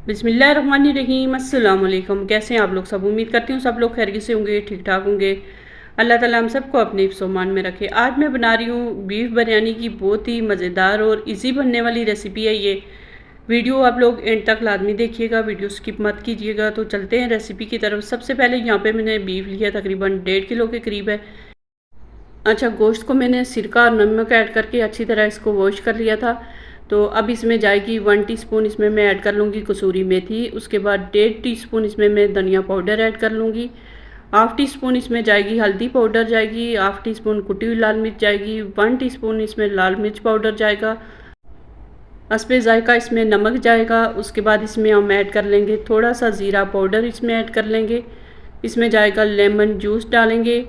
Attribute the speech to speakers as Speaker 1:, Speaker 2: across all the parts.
Speaker 1: बिस्मिल्लाहिर्रहमानिर्रहीम। अस्सलाम वालेकुम। कैसे हैं आप लोग सब? उम्मीद करती हूँ सब लोग खैरियत से होंगे, ठीक ठाक होंगे। अल्लाह ताला हम सबको अपने हिफ्ज़-ओ-मान में रखे। आज मैं बना रही हूँ बीफ बिरयानी की बहुत ही मज़ेदार और इजी बनने वाली रेसिपी है ये। वीडियो आप लोग एंड तक लाजमी देखिएगा, वीडियो स्किप मत कीजिएगा। तो चलते हैं रेसिपी की तरफ। सबसे पहले यहाँ पे मैंने बीफ लिया, तकरीबन 1.5 किलो के करीब है। अच्छा, गोश्त को मैंने सिरका और नमक ऐड करके अच्छी तरह इसको वॉश कर लिया था। तो अब इसमें जाएगी 1 टीस्पून, इसमें मैं ऐड कर लूँगी कसूरी मेथी। उसके बाद 1.5 टीस्पून इसमें मैं धनिया पाउडर ऐड कर लूँगी। हाफ़ टी स्पून इसमें जाएगी हल्दी पाउडर जाएगी। हाफ़ टी स्पून कुटी हुई लाल मिर्च जाएगी। 1 टीस्पून इसमें लाल मिर्च पाउडर जाएगा। हस्बे ज़ायक़ा इसमें नमक जाएगा। उसके बाद इसमें हम ऐड कर लेंगे थोड़ा सा ज़ीरा पाउडर, इसमें ऐड कर लेंगे। इसमें जाएगा लेमन जूस डालेंगे।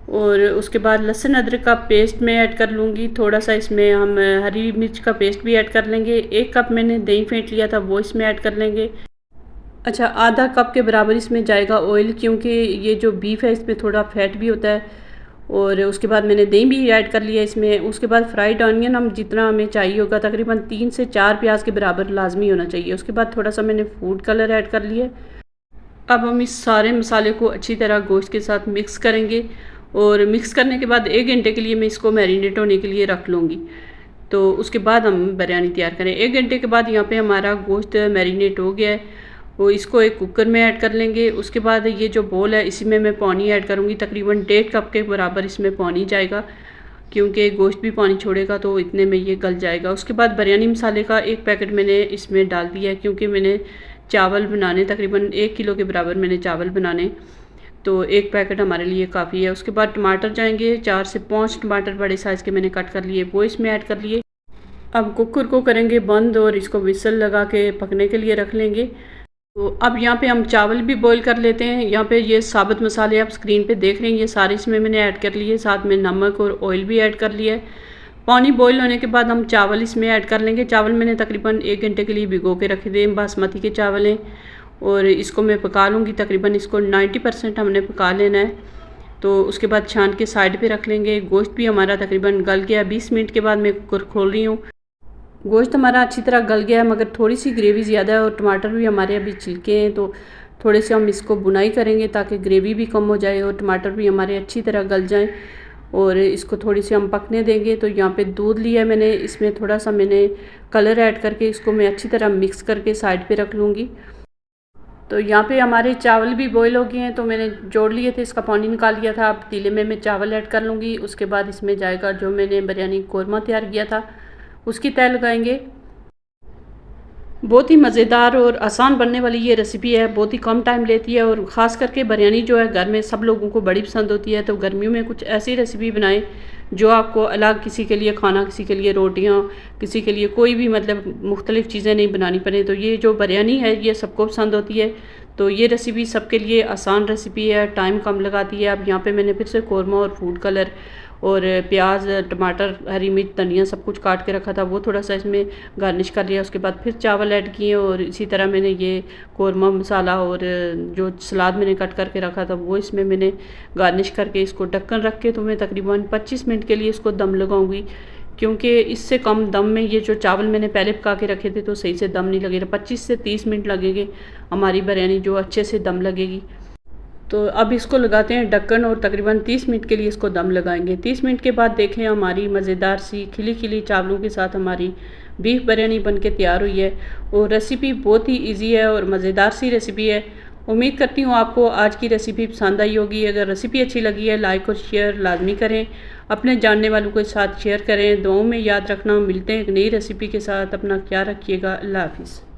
Speaker 1: और उसके बाद लहसुन अदरक का पेस्ट मैं ऐड कर लूँगी। थोड़ा सा इसमें हम हरी मिर्च का पेस्ट भी ऐड कर लेंगे। 1 कप मैंने दही फेंट लिया था, वो इसमें ऐड कर लेंगे। अच्छा, आधा कप के बराबर इसमें जाएगा ऑयल, क्योंकि ये जो बीफ है इसमें थोड़ा फैट भी होता है। और उसके बाद मैंने दही भी ऐड कर लिया इसमें। उसके बाद फ्राइड ऑनियन हम जितना हमें चाहिए होगा, तकरीबन 3 से 4 प्याज के बराबर लाजमी होना चाहिए। उसके बाद थोड़ा सा मैंने फूड कलर ऐड कर लिया। अब हम इस सारे मसाले को अच्छी तरह गोश्त के साथ मिक्स करेंगे। और मिक्स करने के बाद 1 घंटे के लिए मैं इसको मैरिनेट होने के लिए रख लूँगी। तो उसके बाद हम बिरयानी तैयार करें। 1 घंटे के बाद यहाँ पे हमारा गोश्त मैरिनेट हो गया है। वो इसको एक कुकर में ऐड कर लेंगे। उसके बाद ये जो बोल है इसी में मैं पानी ऐड करूँगी, तकरीबन 1.5 कप के बराबर इसमें पानी जाएगा, क्योंकि गोश्त भी पानी छोड़ेगा तो इतने में ये गल जाएगा। उसके बाद बिरयानी मसाले का 1 पैकेट मैंने इसमें डाल दिया है, क्योंकि मैंने चावल बनाने तकरीबन 1 किलो के बराबर मैंने चावल बनाने, तो 1 पैकेट हमारे लिए काफ़ी है। उसके बाद टमाटर जाएंगे, 4 से 5 टमाटर बड़े साइज़ के मैंने कट कर लिए, वो इसमें ऐड कर लिए। अब कुकर को करेंगे बंद और इसको विसल लगा के पकने के लिए रख लेंगे। तो अब यहाँ पे हम चावल भी बॉईल कर लेते हैं। यहाँ पे ये साबुत मसाले आप स्क्रीन पे देख रहे हैं, ये सारे इसमें मैंने ऐड कर लिए, साथ में नमक और ऑयल भी ऐड कर लिया है। पानी बॉईल होने के बाद हम चावल इसमें ऐड कर लेंगे। चावल मैंने तकरीबन 1 घंटे के लिए भिगो के रखे थे, बासमती के चावल हैं। और इसको मैं पका लूँगी, तकरीबन इसको 90% हमने पका लेना है। तो उसके बाद छान के साइड पे रख लेंगे। गोश्त भी हमारा तकरीबन गल गया। 20 मिनट के बाद मैं कुकर खोल रही हूँ। गोश्त हमारा अच्छी तरह गल गया है, मगर थोड़ी सी ग्रेवी ज़्यादा है और टमाटर भी हमारे अभी छिलके हैं, तो थोड़े से हम इसको बुनाई करेंगे ताकि ग्रेवी भी कम हो जाए और टमाटर भी हमारे अच्छी तरह गल जाएं। और इसको थोड़ी सी हम पकने देंगे। तो यहाँ पे दूध लिया है मैंने, इसमें थोड़ा सा मैंने कलर ऐड करके इसको मैं अच्छी तरह मिक्स करके साइड पे रख लूँगी। तो यहाँ पे हमारे चावल भी बॉईल हो गए हैं, तो मैंने जोड़ लिए थे, इसका पानी निकाल लिया था। अब पतीले में मैं चावल ऐड कर लूँगी। उसके बाद इसमें जाएगा जो मैंने बिरयानी कोरमा तैयार किया था, उसकी तह लगाएंगे। बहुत ही मज़ेदार और आसान बनने वाली ये रेसिपी है, बहुत ही कम टाइम लेती है। और ख़ास करके बिरयानी जो है घर में सब लोगों को बड़ी पसंद होती है। तो गर्मियों में कुछ ऐसी रेसिपी बनाएं जो आपको अलग, किसी के लिए खाना, किसी के लिए रोटियां, किसी के लिए कोई भी मतलब मुख्तलिफ़ चीज़ें नहीं बनानी पड़े। तो ये जो बिरयानी है ये सबको पसंद होती है। तो ये रेसिपी सबके लिए आसान रेसिपी है, टाइम कम लगाती है। अब यहाँ पे मैंने फिर से कोरमा और फूड कलर और प्याज, टमाटर, हरी मिर्च, धनिया सब कुछ काट के रखा था, वो थोड़ा सा इसमें गार्निश कर लिया। उसके बाद फिर चावल ऐड किए और इसी तरह मैंने ये कोरमा मसाला और जो सलाद मैंने कट करके रखा था वो इसमें मैंने गार्निश करके इसको ढक्कन रख के तो मैं तकरीबन 25 मिनट के लिए इसको दम लगाऊंगी, क्योंकि इससे कम दम में ये जो चावल मैंने पहले पका के रखे थे तो सही से दम नहीं लगेगा। 25 से 30 मिनट लगेंगे हमारी बिरयानी जो अच्छे से दम लगेगी। तो अब इसको लगाते हैं ढक्कन और तकरीबन 30 मिनट के लिए इसको दम लगाएंगे। 30 मिनट के बाद देखें हमारी मज़ेदार सी खिली खिली चावलों के साथ हमारी बीफ बिरयानी बन के तैयार हुई है। और रेसिपी बहुत ही इजी है और मज़ेदार सी रेसिपी है। उम्मीद करती हूँ आपको आज की रेसिपी पसंद आई होगी। अगर रेसिपी अच्छी लगी है लाइक और शेयर लाजमी करें, अपने जानने वालों के साथ शेयर करें। दुआओं में याद रखना। मिलते हैं एक नई रेसिपी के साथ। अपना ख्याल रखिएगा। अल्लाह हाफिज़।